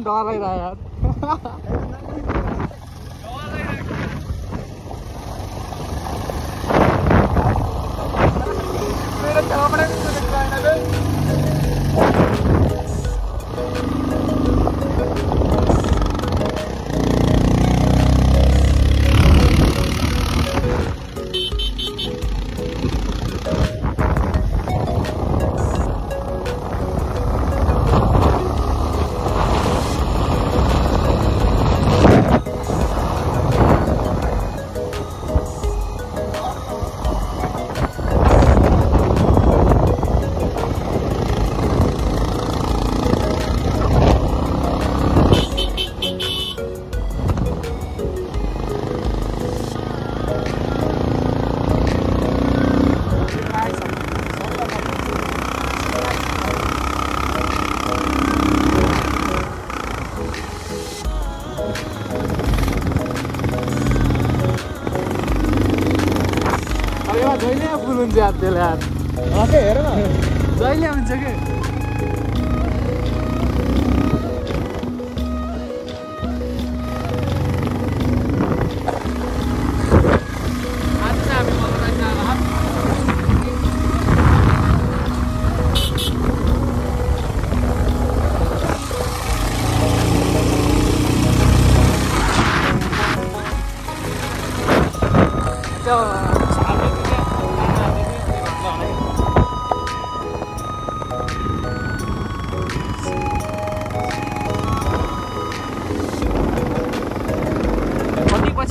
डराइरह्यो यार मेरो छापडा नि सुनेको छैन बे जहिले फुल हुन्छ यार त्यसले यार हेर न जहिले हुन्छ कि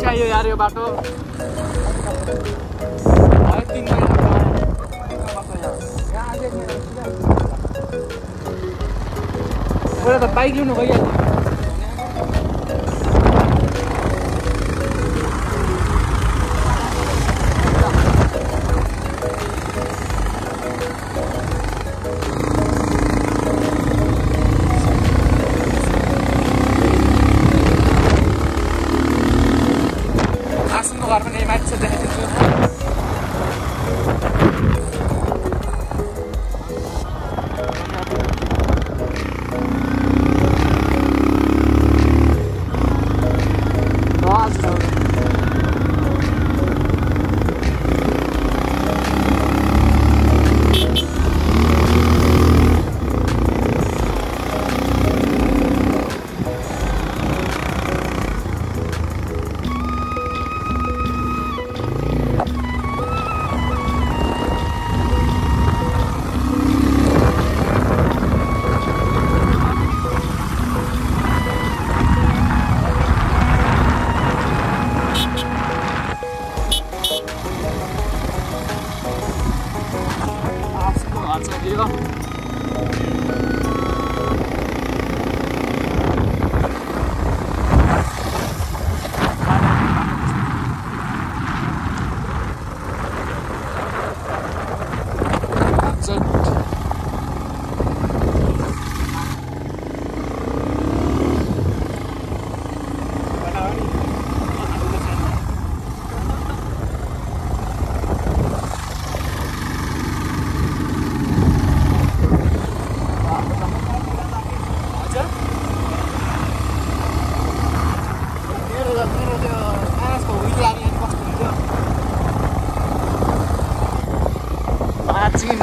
आयो यार यो बाटो 3 महिना त बाइक लिनु गइहाल्यो घरमा नै मान्छे देखाइदिन्छु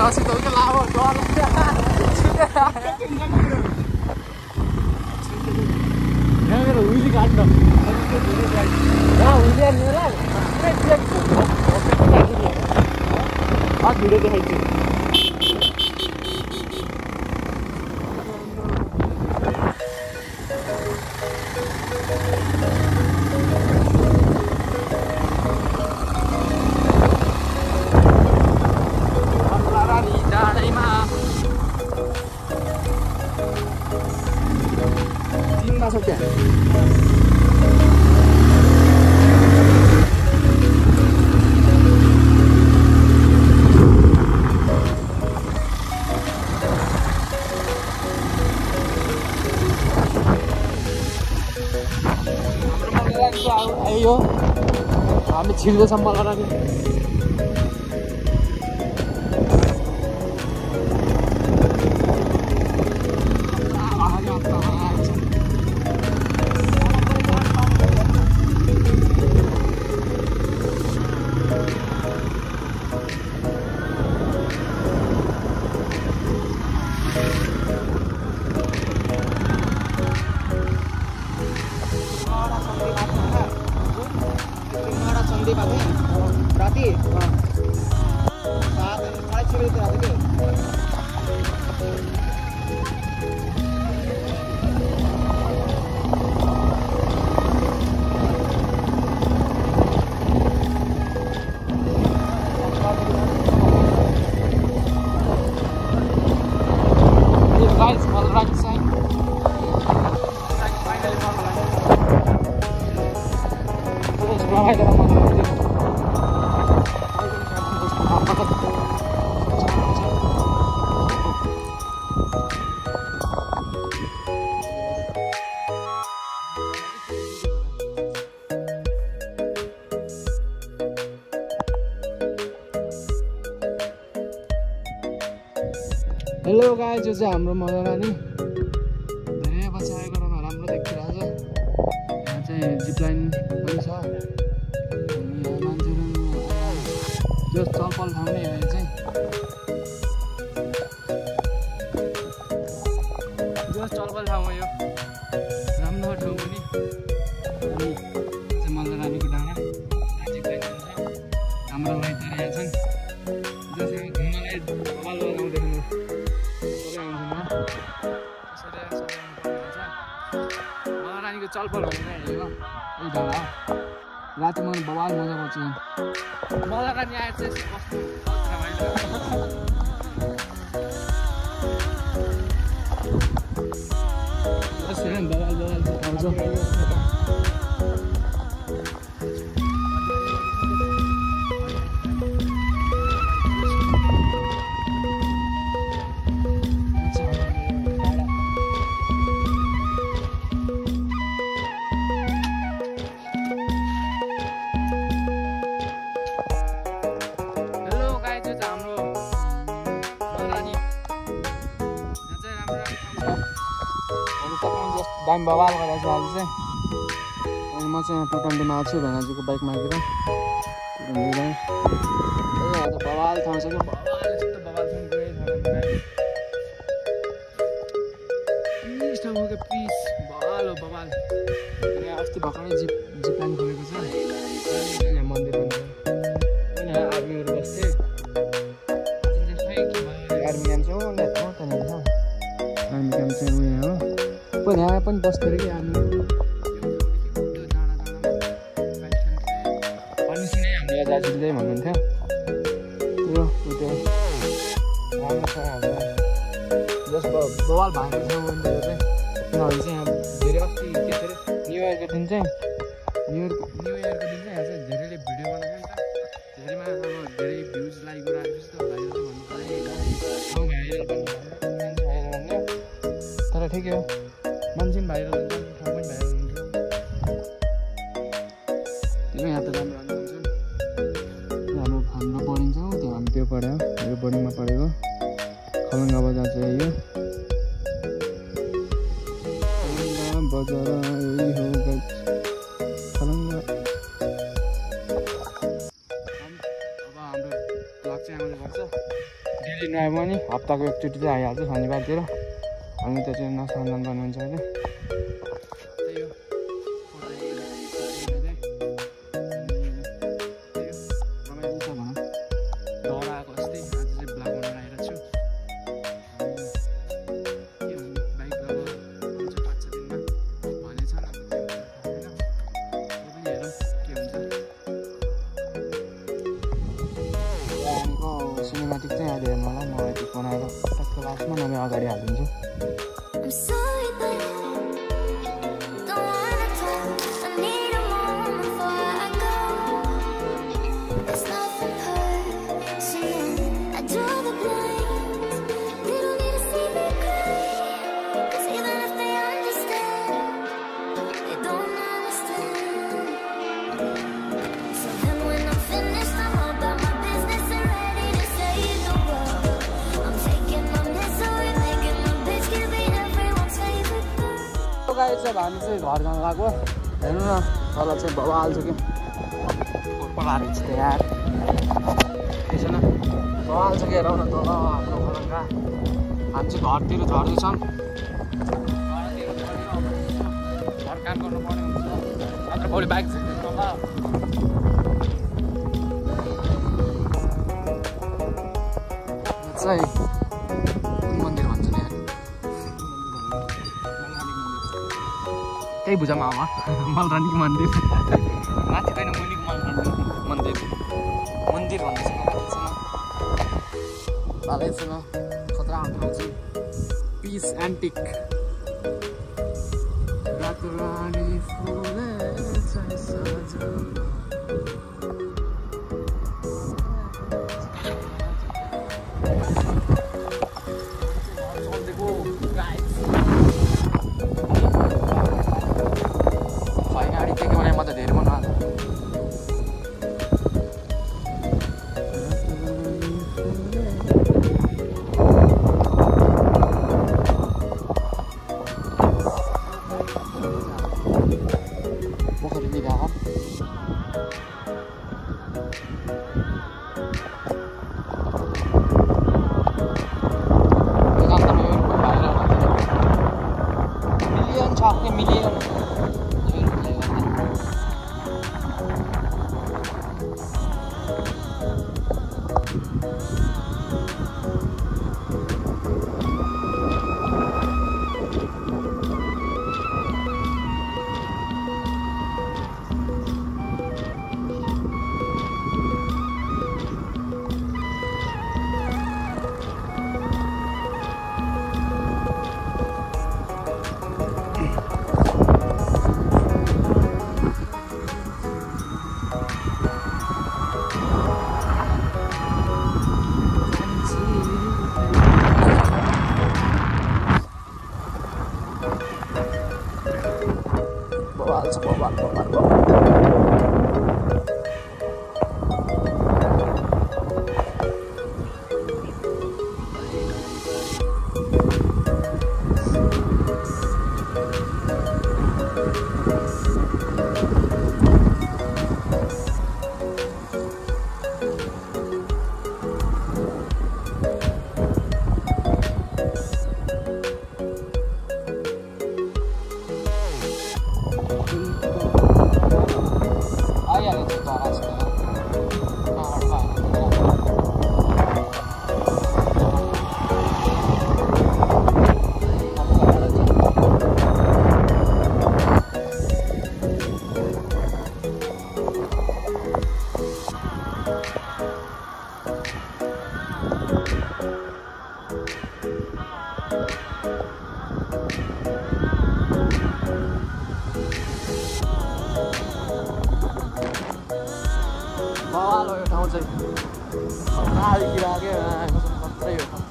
नसी तो लाओ डर मेरो उइली काट्न भिडियो देखाइदिन्छु Okay. आयो हामी छिर्दैछौँ बगान हेलो गाइस, यो चाहिँ हाम्रो मदन रानी धेरै पछि आएको र राम्रो देखिरहेको छ। यहाँ चाहिँ जिप लाइन पनि छ। यहाँ मान्छेहरू जो चलपल ठाउँ नै हो। यो चाहिँ जो चलपल ठाउँ हो। यो राम्रो ठाउँ पनि। अनि चाहिँ मदन रानीको डाँडा जिप लाइन छ। हाम्रो भाइहरू यहाँ छन् जसमा घुम्नलाई बवाल लगाउँदै रानीको चलपल भनेर हेरेको यही डाँडा हो। राति मलाई बवाल मजा गर्छु। मजा रानी आएर चाहिँ कस्तो रमाइलो। बवाल बवाल आउँछ। दामी बवाल गरेको छ आज चाहिँ। अनि म चाहिँ यहाँ टोटन्डीमा आएको छु भेनाजीको बाइक मागेर। यहाँ त बवाल ठाउँ छ कि बवाल यस्तो बवाल छ नि पिस ठाउँ हो क्या पिस बवाल हो बवाल। अनि अस्ति भर्खरै जिप लाइन खोलेको छ। यहाँ मन्दिर पनि यहाँ आर्मीहरू बस्थे। आर्मी क्याम्प चाहिँ हो त्यहाँनिर छ। आर्मी क्याम्प चाहिँ उयो हो। यहाँ पनि बस्थ्यो अरे कि हामी पर्मिसनै हाम्रो दाजुले भन्नुहुन्थ्यो। त्यो राम्रो छ हाम्रो जस बवाल भएको छ मन्दिर चाहिँ। किनभने चाहिँ यहाँ धेरै अस्ति के थियो अरे न्यु इयरको दिन चाहिँ यहाँ चाहिँ धेरैले भिडियो बनाएको नि त। धेरैमा अब धेरै भ्युज लाइकहरू आएपछि त भाइरल त भन्नु पऱ्यो। तर ठिकै हो, मान्छे पनि भाइरल हुन्छ, ठाउँ पनि भाइरल हुन्छ। त्यो यहाँ त राम्रो राम्रो हुन्छ। हाम्रो बोर्डिङ छ त्यो हामी त्यो पढ्यो। यो बोर्डिङमा पढेको खलङ्गा बजार चाहिँ यो खलङ्गा बजार यही हो गाइस। खलङ्गा अब हाम्रो ब्लग चाहिँ आउने गर्छ। डेली नआए पनि हप्ताको एकचोटि चाहिँ आइहाल्छ शनिबारतिर। हामी त चाहिँ नसन्धान गर्नुहुन्छ अहिले। रमाइलो छ भनौँ। डरा आएको जस्तै आज चाहिँ ब्लग बनाएर आइरहेको छु। के भन्नु बाइक अब आउँछ 5-6 दिनमा भनेछ होइन। पनि हेरौँ के हुन्छ। नानीको सिनेमेटिक चाहिँ अहिले हेर्नु होला। म यति बनाएर टक्क लास्टमा नभए अगाडि हालिदिन्छु। अब हामी चाहिँ घर जान लाग्यो। हेर्नु न तल चाहिँ बवाल छ कि पलाएर छ यार। त्यसो न बवाल छ कि हेरौँ न तल हाम्रो खलङ्गा। हामी चाहिँ घरतिर झर्दैछौँ। घर काम गर्नु पर्ने हुन्छ नत्र भोलि बाइक छिर्दैन होला। चाहिँ मन्दिर भन्छ नि त्यही भुजामा हो मलरानीको मन्दिर। माथि होइन मुनिको मलरानीको मन्दिर भन्दैछ भालै छ न। खतरा ठाउँ चाहिँ पिस एन्टिक। रातो रानी फुले चाहिँ सजो बवाल हो यो ठाउँ चाहिँ आलिकति लाग्यो मात्रै हो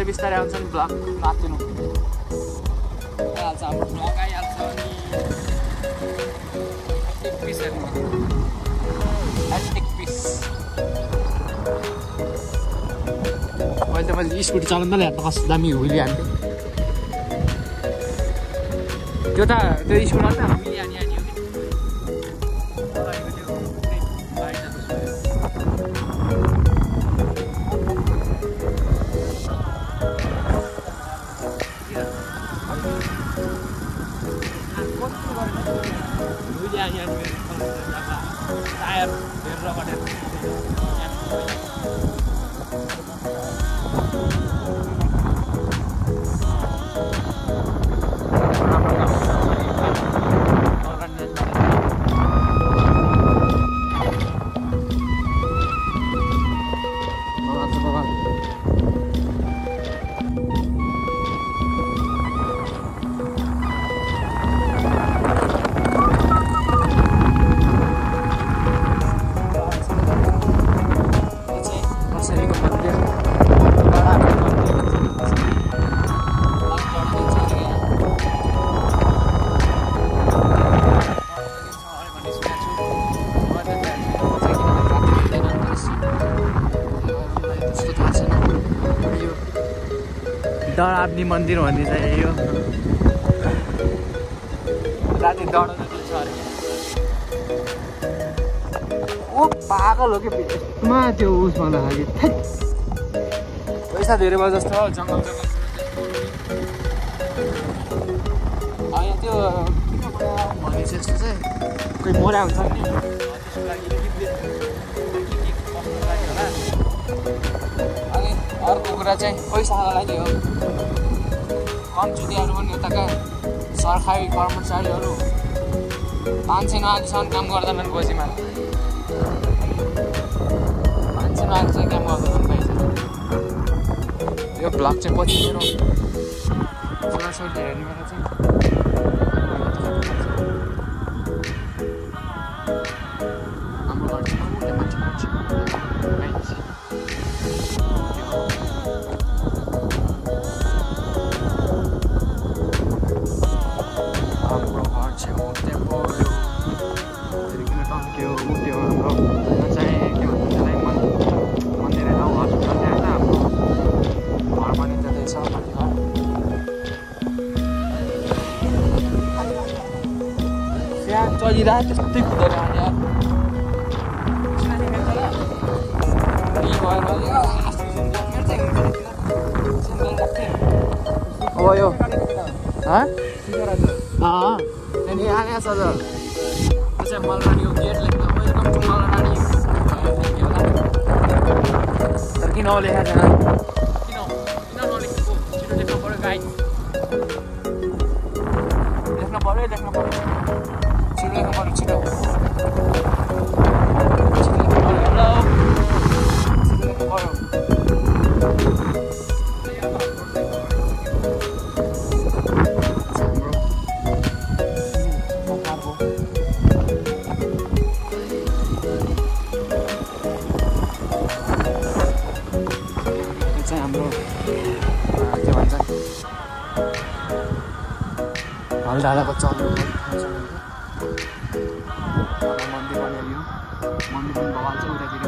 बिस्तारै आउँछ नि ब्लग मात्नु आइहाल्छ हाम्रो ब्लग आइहाल्छ अनि एक पिस हेर्नु एक पिस मैले स्कुटी चलाउँदा हेर्नु कस्तो दामी हुइली हान्थ्यो त्यो स्कुटरमा त हामीले हानी हो टायर हेरेर गरेर डराब्ने मन्दिर भन्ने चाहिँ यो राति डढाउँदै छ अरे ओ पागल हो कि मा त्यो उसमा लाग्यो पैसा धेरै भयो जस्तो जङ्गल होइन त्यो भनेपछि जस्तो चाहिँ कोही मोरा हुन्छ नि त्यसको लागि अनि अर्को कुरा चाहिँ पैसाको लागि हो कमचुतिहरू पनि यताका सरकारी कर्मचारीहरू 500 नआदिसम्म काम गर्दैनन् गोजीमा 500 नआदिसम्म काम गर्दैनन् पैसा यो ब्लग चाहिँ पछि मेरो छोराछोरीले हेर्ने बेला चाहिँ हाम्रो घर चाहिँ सिधा त्यस्तै कुदेर आउने यार अब यो अनि आने सर अच्छा मलरानी यो गेट लेख्दा वेलकम टु मलरानी तर किन लेखेको छैन किन नलेखेको छिटो लेख्नु पर्यो गाइड लेख्नु पर्यो छिटो लेख्नु पर्यो छिटो हेलो छिटो लेख्नु पर्यो डाँडाको चल्नु मन्दिर बनाइयो मन्दिर पनि भगवान चाहिँ उतातिर